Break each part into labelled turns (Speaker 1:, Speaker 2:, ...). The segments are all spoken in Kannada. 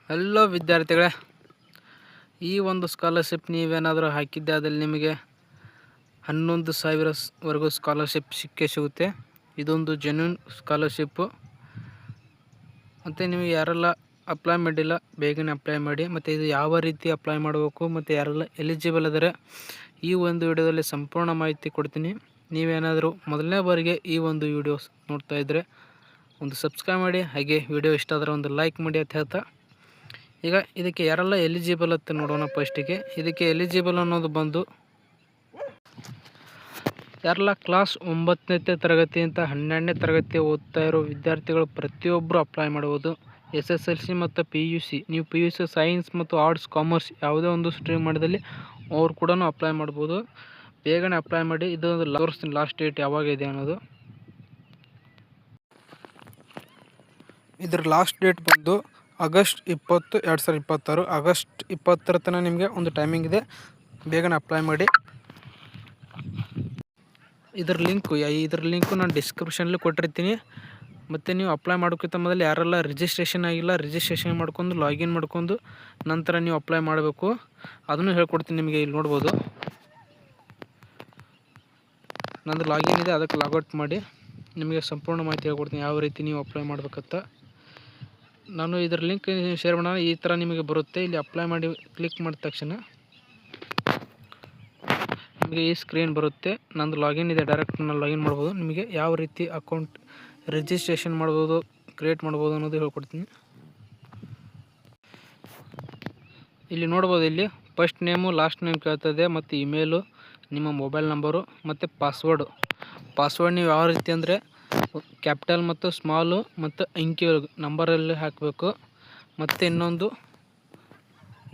Speaker 1: ಹಲೋ ವಿದ್ಯಾರ್ಥಿಗಳೇ, ಈ ಒಂದು ಸ್ಕಾಲರ್ಶಿಪ್ ನೀವೇನಾದರೂ ಹಾಕಿದ್ದೆ ಅದಲ್ಲಿ ನಿಮಗೆ 11,000ವರೆಗೂ ಸ್ಕಾಲರ್ಶಿಪ್ ಸಿಗುತ್ತೆ. ಇದೊಂದು ಜೆನ್ಯೂನ್ ಸ್ಕಾಲರ್ಶಿಪ್ಪು. ಮತ್ತು ನೀವು ಯಾರೆಲ್ಲ ಅಪ್ಲೈ ಮಾಡಿಲ್ಲ ಬೇಗನೆ ಅಪ್ಲೈ ಮಾಡಿ. ಮತ್ತು ಇದು ಯಾವ ರೀತಿ ಅಪ್ಲೈ ಮಾಡಬೇಕು ಮತ್ತು ಯಾರೆಲ್ಲ ಎಲಿಜಿಬಲ್ ಆದರೆ ಈ ಒಂದು ವಿಡಿಯೋದಲ್ಲಿ ಸಂಪೂರ್ಣ ಮಾಹಿತಿ ಕೊಡ್ತೀನಿ. ನೀವೇನಾದರೂ ಮೊದಲನೇ ಬಾರಿಗೆ ಈ ಒಂದು ವಿಡಿಯೋಸ್ ನೋಡ್ತಾ ಇದ್ದರೆ ಒಂದು ಸಬ್ಸ್ಕ್ರೈಬ್ ಮಾಡಿ, ಹಾಗೆ ವಿಡಿಯೋ ಇಷ್ಟ ಆದರೆ ಒಂದು ಲೈಕ್ ಮಾಡಿ ಅಂತ ಹೇಳ್ತಾ, ಈಗ ಇದಕ್ಕೆ ಯಾರೆಲ್ಲ ಎಲಿಜಿಬಲ್ ಅಂತ ನೋಡೋಣ. ಫಸ್ಟಿಗೆ ಇದಕ್ಕೆ ಎಲಿಜಿಬಲ್ ಅನ್ನೋದು ಬಂದು ಯಾರೆಲ್ಲ ಕ್ಲಾಸ್ 9ನೇ ತರಗತಿ ಅಂತ 12ನೇ ತರಗತಿ ಓದ್ತಾ ಇರೋ ವಿದ್ಯಾರ್ಥಿಗಳು ಪ್ರತಿಯೊಬ್ಬರು ಅಪ್ಲೈ ಮಾಡ್ಬೋದು. SSLC ಮತ್ತು PUC, ನೀವು PUC ಸೈನ್ಸ್ ಮತ್ತು ಆರ್ಟ್ಸ್ ಕಾಮರ್ಸ್ ಯಾವುದೇ ಒಂದು ಸ್ಟ್ರೀಮ್ ಮಾಡಿದಲ್ಲಿ ಅವ್ರು ಕೂಡ ಅಪ್ಲೈ ಮಾಡ್ಬೋದು. ಬೇಗನೆ ಅಪ್ಲೈ ಮಾಡಿ. ಇದು ತೋರಿಸ್ತೀನಿ ಲಾಸ್ಟ್ ಡೇಟ್ ಯಾವಾಗ ಇದೆ ಅನ್ನೋದು. ಇದರ ಲಾಸ್ಟ್ ಡೇಟ್ ಬಂದು ಆಗಸ್ಟ್ 20, 2026. ಆಗಸ್ಟ್ 20 ತನಕ ನಿಮಗೆ ಒಂದು ಟೈಮಿಂಗ್ ಇದೆ. ಬೇಗನೆ ಅಪ್ಲೈ ಮಾಡಿ. ಇದರ ಲಿಂಕು ನಾನು ಡಿಸ್ಕ್ರಿಪ್ಷನಲ್ಲಿ ಕೊಟ್ಟಿರ್ತೀನಿ. ಮತ್ತು ನೀವು ಅಪ್ಲೈ ಮಾಡೋಕ್ಕಿಂತ ಮೊದಲು ಯಾರೆಲ್ಲ ರಿಜಿಸ್ಟ್ರೇಷನ್ ಆಗಿಲ್ಲ ರಿಜಿಸ್ಟ್ರೇಷನ್ ಮಾಡ್ಕೊಂಡು ಲಾಗಿನ್ ಮಾಡ್ಕೊಂಡು ನಂತರ ನೀವು ಅಪ್ಲೈ ಮಾಡಬೇಕು. ಅದನ್ನು ಹೇಳ್ಕೊಡ್ತೀನಿ ನಿಮಗೆ. ಇಲ್ಲಿ ನೋಡ್ಬೋದು ನಂದು ಲಾಗಿನ್ ಇದೆ, ಅದಕ್ಕೆ ಲಾಗೌಟ್ ಮಾಡಿ ನಿಮಗೆ ಸಂಪೂರ್ಣ ಮಾಹಿತಿ ಹೇಳ್ಕೊಡ್ತೀನಿ ಯಾವ ರೀತಿ ನೀವು ಅಪ್ಲೈ ಮಾಡ್ಬೇಕಂತ. ನಾನು ಇದರ ಲಿಂಕ್ ಶೇರ್ ಮಾಡೋಣ. ಈ ಥರ ನಿಮಗೆ ಬರುತ್ತೆ. ಇಲ್ಲಿ ಅಪ್ಲೈ ಮಾಡಿ ಕ್ಲಿಕ್ ಮಾಡಿದ ತಕ್ಷಣ ನಿಮಗೆ ಈ ಸ್ಕ್ರೀನ್ ಬರುತ್ತೆ. ನಂದು ಲಾಗಿನ್ ಇದೆ, ಡೈರೆಕ್ಟ್ ನಾನು ಲಾಗಿನ್ ಮಾಡ್ಬೋದು. ನಿಮಗೆ ಯಾವ ರೀತಿ ಅಕೌಂಟ್ ರಿಜಿಸ್ಟ್ರೇಷನ್ ಮಾಡ್ಬೋದು, ಕ್ರಿಯೇಟ್ ಮಾಡ್ಬೋದು ಅನ್ನೋದು ಹೇಳ್ಕೊಡ್ತೀನಿ. ಇಲ್ಲಿ ನೋಡ್ಬೋದು, ಇಲ್ಲಿ ಫಸ್ಟ್ ನೇಮು ಲಾಸ್ಟ್ ನೇಮ್ ಕೇಳ್ತದೆ, ಮತ್ತು ಇಮೇಲು, ನಿಮ್ಮ ಮೊಬೈಲ್ ನಂಬರು ಮತ್ತು ಪಾಸ್ವರ್ಡ್ ನೀವು ಯಾವ ರೀತಿ ಅಂದರೆ ಕ್ಯಾಪಿಟಲ್ ಮತ್ತು ಸ್ಮಾಲು ಮತ್ತು ಅಂಕಿ ನಂಬರಲ್ಲಿ ಹಾಕಬೇಕು. ಮತ್ತು ಇನ್ನೊಂದು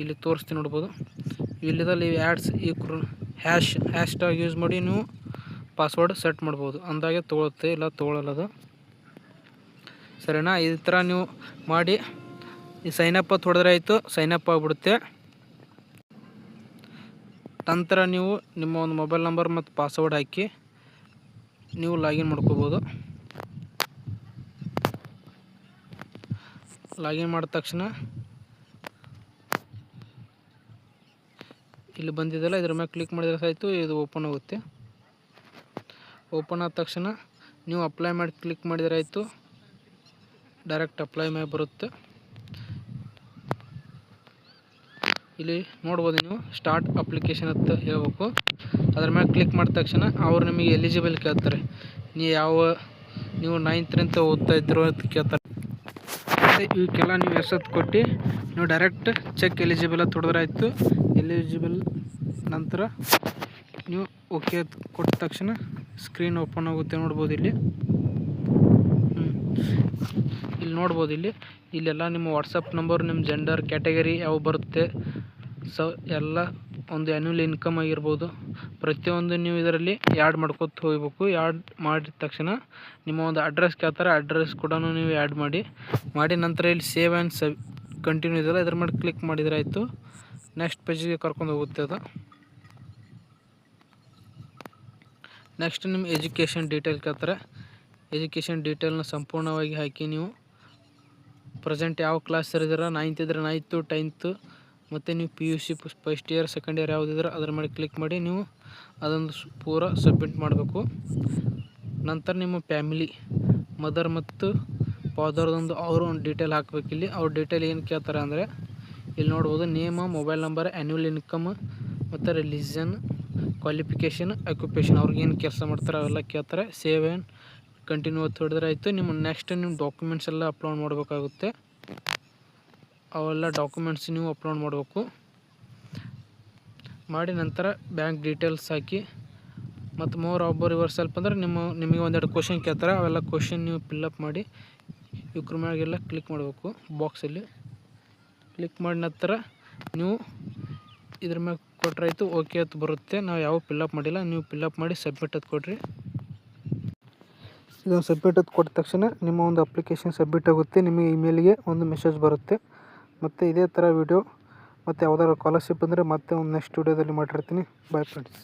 Speaker 1: ಇಲ್ಲಿ ತೋರಿಸ್ತೀನಿ ನೋಡ್ಬೋದು, ಇಲ್ಲಿದಲ್ಲಿ ಆ್ಯಡ್ಸ್ ಈ ಹ್ಯಾಶ್ ಟ್ಯಾಗ್ ಯೂಸ್ ಮಾಡಿ ನೀವು ಪಾಸ್ವರ್ಡ್ ಸೆಟ್ ಮಾಡ್ಬೋದು. ಅಂದಾಗೆ ತೊಗೊಳುತ್ತೆ, ಇಲ್ಲ ತೊಗೊಳ್ಳೋದು. ಸರಿನಾ? ಈ ಥರ ನೀವು ಮಾಡಿ ಈ ಸೈನಪ್ ಅಂತ ಹೊಡೆದ್ರೆ ಆಯಿತು, ಸೈನಪ್ ಆಗಿಬಿಡುತ್ತೆ. ನಂತರ ನೀವು ನಿಮ್ಮ ಒಂದು ಮೊಬೈಲ್ ನಂಬರ್ ಮತ್ತು ಪಾಸ್ವರ್ಡ್ ಹಾಕಿ ನೀವು ಲಾಗಿನ್ ಮಾಡ್ಕೋಬೋದು. ಲಾಗಿನ್ ಮಾಡಿದ ತಕ್ಷಣ ಇಲ್ಲಿ ಬಂದಿದ್ದಲ್ಲ, ಇದ್ರ ಮೇಲೆ ಕ್ಲಿಕ್ ಮಾಡಿದ್ರೆ ಆಯಿತು, ಇದು ಓಪನ್ ಆಗುತ್ತೆ. ಓಪನ್ ಆದ ತಕ್ಷಣ ನೀವು ಅಪ್ಲೈ ಮಾಡಿ ಕ್ಲಿಕ್ ಮಾಡಿದರೆ ಆಯಿತು, ಡೈರೆಕ್ಟ್ ಅಪ್ಲೈ ಮೇಲೆ ಬರುತ್ತೆ. ಇಲ್ಲಿ ನೋಡ್ಬೋದು ನೀವು ಸ್ಟಾರ್ಟ್ ಅಪ್ಲಿಕೇಶನ್ ಅಂತ ಹೇಳ್ಬೇಕು. ಅದ್ರ ಮೇಲೆ ಕ್ಲಿಕ್ ಮಾಡಿದ ತಕ್ಷಣ ಅವ್ರು ನಿಮಗೆ ಎಲಿಜಿಬಲ್ ಕೇಳ್ತಾರೆ. ನೀವು 9th ಓದ್ತಾ ಇದ್ದರು ಅಂತ ಕೇಳ್ತಾರೆ. ಇವಕ್ಕೆಲ್ಲ ನೀವು ಹೆಸರು ಕೊಟ್ಟು ನೀವು ಡೈರೆಕ್ಟ್ ಚೆಕ್ ಎಲಿಜಿಬಲ್ ಅಂತ ಹೊಡೆದ್ರೆ ಆಯಿತು. ಎಲಿಜಿಬಲ್ ನಂತರ ನೀವು ಓಕೆ ಕೊಟ್ಟ ತಕ್ಷಣ ಸ್ಕ್ರೀನ್ ಓಪನ್ ಆಗುತ್ತೆ. ನೋಡ್ಬೋದು ಇಲ್ಲಿ ನೋಡ್ಬೋದು ಇಲ್ಲೆಲ್ಲ ನಿಮ್ಮ ವಾಟ್ಸಪ್ ನಂಬರ್, ನಿಮ್ಮ ಜೆಂಡರ್, ಕ್ಯಾಟಗರಿ ಯಾವ ಬರುತ್ತೆ, ಎಲ್ಲ ಒಂದು ಆ್ಯನ್ಯುವಲ್ ಇನ್ಕಮ್ ಆಗಿರ್ಬೋದು, ಪ್ರತಿಯೊಂದು ನೀವು ಇದರಲ್ಲಿ ಆ್ಯಡ್ ಮಾಡ್ಕೊತ ಹೋಗ್ಬೇಕು. ಆ್ಯಡ್ ಮಾಡಿದ ತಕ್ಷಣ ನಿಮ್ಮ ಒಂದು ಅಡ್ರೆಸ್ ಕೇಳ್ತಾರೆ, ಅಡ್ರೆಸ್ ಕೂಡ ನೀವು ಆ್ಯಡ್ ಮಾಡಿ ನಂತರ ಇಲ್ಲಿ ಸೇವ್ ಆ್ಯಂಡ್ ಕಂಟಿನ್ಯೂ ಇದೆಯಲ್ಲ, ಇದ್ರ ಮೇಲೆ ಕ್ಲಿಕ್ ಮಾಡಿದರೆ ಆಯಿತು. ನೆಕ್ಸ್ಟ್ ಪೇಜಿಗೆ ಕರ್ಕೊಂಡು ಹೋಗುತ್ತೆ ಅದು. ನೆಕ್ಸ್ಟ್ ನಿಮ್ಮ ಎಜುಕೇಷನ್ ಡೀಟೇಲ್ ಕೇಳ್ತಾರೆ. ಎಜುಕೇಷನ್ ಡೀಟೇಲ್ನ ಸಂಪೂರ್ಣವಾಗಿ ಹಾಕಿ ನೀವು ಪ್ರೆಸೆಂಟ್ ಯಾವ ಕ್ಲಾಸ್ ಇರಿದ್ದೀರ, 9th ಇದ್ದರೆ 9th, 10th, ಮತ್ತು ನೀವು PUC first year second year ಯಾವುದಿದ್ರೆ ಅದ್ರ ಮೇಲೆ ಕ್ಲಿಕ್ ಮಾಡಿ ನೀವು ಅದೊಂದು ಪೂರ ಸಬ್ಮಿಟ್ ಮಾಡಬೇಕು. ನಂತರ ನಿಮ್ಮ ಫ್ಯಾಮಿಲಿ ಮದರ್ ಮತ್ತು ಫಾದರ್ದೊಂದು ಅವರು ಒಂದು ಡೀಟೇಲ್ ಹಾಕಬೇಕು. ಇಲ್ಲಿ ಅವ್ರ ಡೀಟೇಲ್ ಏನು ಕೇಳ್ತಾರೆ ಅಂದರೆ ಇಲ್ಲಿ ನೋಡ್ಬೋದು, name, mobile number, annual income ಮತ್ತು ರಿಲಿಜನ್, ಕ್ವಾಲಿಫಿಕೇಷನ್, ಆಕ್ಯುಪೇಷನ್, ಅವ್ರಿಗೆ ಏನು ಕೆಲಸ ಮಾಡ್ತಾರೆ ಅವೆಲ್ಲ ಕೇಳ್ತಾರೆ. ಸೇವ್ ಆ್ಯಂಡ್ ಕಂಟಿನ್ಯೂ ಅಂತ ಹೊಡೆದ್ರೆ ಆಯಿತು. ನಿಮ್ಮ ನೆಕ್ಸ್ಟ್ ನಿಮ್ಮ ಡಾಕ್ಯುಮೆಂಟ್ಸ್ ಎಲ್ಲ ಅಪ್ಲೋಡ್ ಮಾಡಬೇಕಾಗುತ್ತೆ. ಅವೆಲ್ಲ ಡಾಕ್ಯುಮೆಂಟ್ಸ್ ನೀವು ಅಪ್ಲೋಡ್ ಮಾಡಬೇಕು. ಮಾಡಿ ನಂತರ ಬ್ಯಾಂಕ್ ಡೀಟೇಲ್ಸ್ ಹಾಕಿ ಮತ್ತು ಮೋರ್ ಒಬ್ಬರು ಯುವರ್ ಸೆಲ್ಫ್ ಅಂದರೆ ನಿಮಗೆ ಒಂದೆರಡು ಕ್ವಶನ್ ಕೇಳ್ತಾರೆ. ಅವೆಲ್ಲ ಕ್ವಶನ್ ನೀವು ಫಿಲ್ಲಪ್ ಮಾಡಿ ಇವ್ರ ಮ್ಯಾಗೆಲ್ಲ ಕ್ಲಿಕ್ ಮಾಡಬೇಕು. ಬಾಕ್ಸಲ್ಲಿ ಕ್ಲಿಕ್ ಮಾಡಿದ ನಂತರ ನೀವು ಇದ್ರ ಮ್ಯಾಗ ಕೊಟ್ಟರೆ ಆಯಿತು, ಓಕೆ ಅಂತ ಬರುತ್ತೆ. ನಾವು ಯಾವ ಫಿಲ್ಲಪ್ ಮಾಡಿಲ್ಲ, ನೀವು ಫಿಲ್ಲಪ್ ಮಾಡಿ ಸಬ್ಮಿಟ್ ಅಂತ ಕೊಡ್ರಿ. ಇದನ್ನು ಸಬ್ಮಿಟ್ ಅಂತ ಕೊಟ್ಟ ತಕ್ಷಣ ನಿಮ್ಮ ಒಂದು ಅಪ್ಲಿಕೇಶನ್ ಸಬ್ಮಿಟ್ ಆಗುತ್ತೆ. ನಿಮಗೆ ಇಮೇಲ್ಗೆ ಒಂದು ಮೆಸೇಜ್ ಬರುತ್ತೆ. ಮತ್ತು ಇದೇ ಥರ ವಿಡಿಯೋ ಮತ್ತು ಯಾವುದಾದ್ರು ಸ್ಕಾಲರ್ಶಿಪ್ ಅಂದರೆ ಮತ್ತೆ ಒಂದು ನೆಕ್ಸ್ಟ್ ವಿಡಿಯೋದಲ್ಲಿ ಮಾಡಿರ್ತೀನಿ. Bye friends.